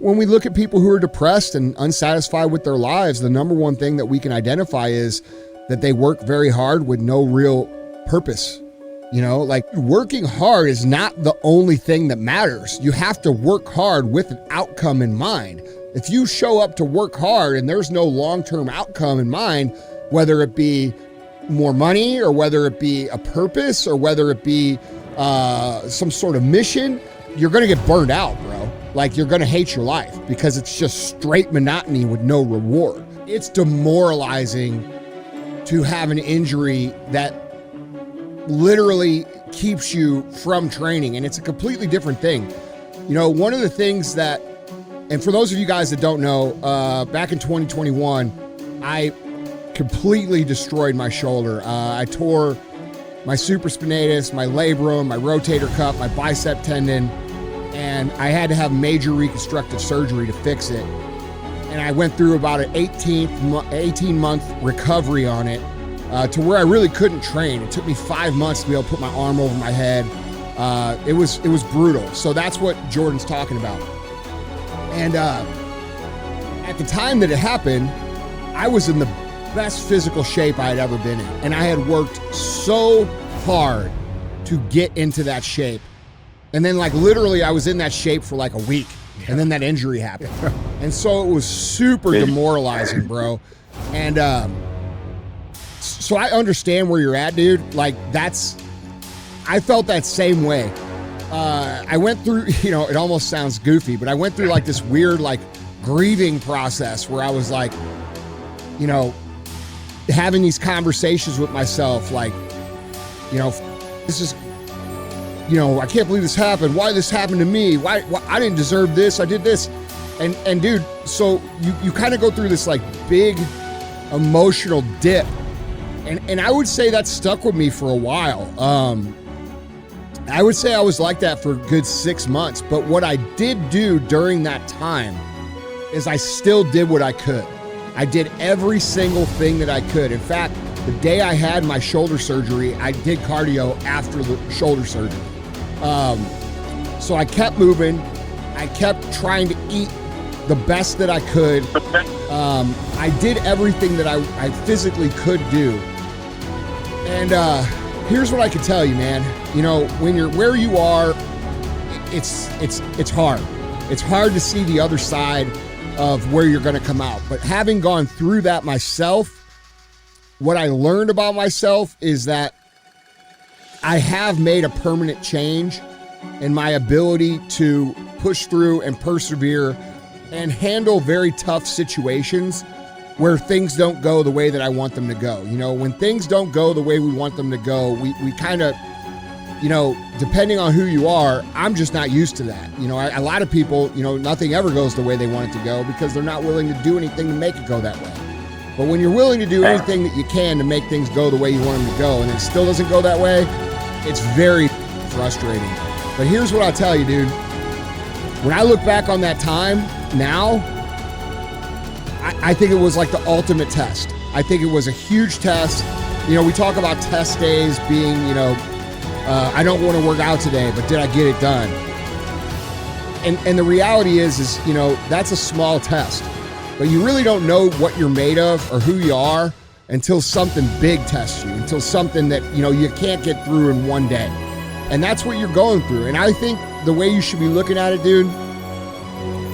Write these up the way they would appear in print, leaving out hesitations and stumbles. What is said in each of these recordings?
when we look at people who are depressed and unsatisfied with their lives, the number one thing that we can identify is that they work very hard with no real purpose. You know, like working hard is not the only thing that matters. You have to work hard with an outcome in mind. If you show up to work hard and there's no long-term outcome in mind, whether it be more money or whether it be a purpose or whether it be some sort of mission, you're going to get burned out, bro. Like, you're going to hate your life because it's just straight monotony with no reward. It's demoralizing to have an injury that literally keeps you from training, and it's a completely different thing. You know, one of the things that, and for those of you guys that don't know, back in 2021, I completely destroyed my shoulder. I tore my supraspinatus, my labrum, my rotator cuff, my bicep tendon, and I had to have major reconstructive surgery to fix it. And I went through about an 18-month recovery on it, to where I really couldn't train. It took me 5 months to be able to put my arm over my head. It was brutal. So that's what Jordan's talking about. And at the time that it happened, I was in the best physical shape I had ever been in. And I had worked so hard to get into that shape. And then, like, literally I was in that shape for like a week. And then that injury happened. And so it was super demoralizing, bro. And so I understand where you're at, dude. Like, I felt that same way. I went through, you know, it almost sounds goofy, but I went through like this weird, like, grieving process where I was like, you know, having these conversations with myself, like, you know, this is, you know, I can't believe this happened. Why this happened to me? Why I didn't deserve this. I did this. And dude, so you kind of go through this like big emotional dip. And I would say that stuck with me for a while. I would say I was like that for a good 6 months. But what I did do during that time is I still did what I could. I did every single thing that I could. In fact, the day I had my shoulder surgery, I did cardio after the shoulder surgery. So I kept moving. I kept trying to eat the best that I could. I did everything that I physically could do. And here's what I can tell you, man. You know, when you're where you are, it's hard. It's hard to see the other side of where you're going to come out. But having gone through that myself, what I learned about myself is that I have made a permanent change in my ability to push through and persevere and handle very tough situations where things don't go the way that I want them to go. You know, when things don't go the way we want them to go, we kind of, you know, depending on who you are, I'm just not used to that. You know, a lot of people, you know, nothing ever goes the way they want it to go because they're not willing to do anything to make it go that way. But when you're willing to do anything that you can to make things go the way you want them to go and it still doesn't go that way, it's very frustrating. But here's what I'll tell you, dude. When I look back on that time now, I think it was like the ultimate test. I think it was a huge test. You know, we talk about test days being, you know, I don't want to work out today, but did I get it done? And the reality is, you know, that's a small test. But you really don't know what you're made of or who you are until something big tests you, until something that, you know, you can't get through in one day. And that's what you're going through. And I think the way you should be looking at it, dude,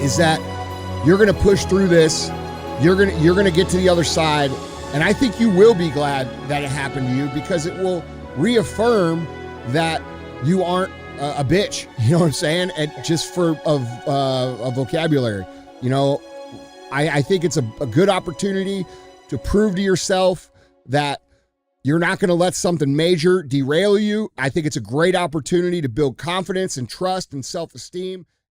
is that you're going to push through this. You're going to get to the other side. And I think you will be glad that it happened to you because it will reaffirm that you aren't a bitch. You know what I'm saying? And just for a vocabulary, you know, I think it's a good opportunity to prove to yourself that you're not going to let something major derail you. I think it's a great opportunity to build confidence and trust and self-esteem.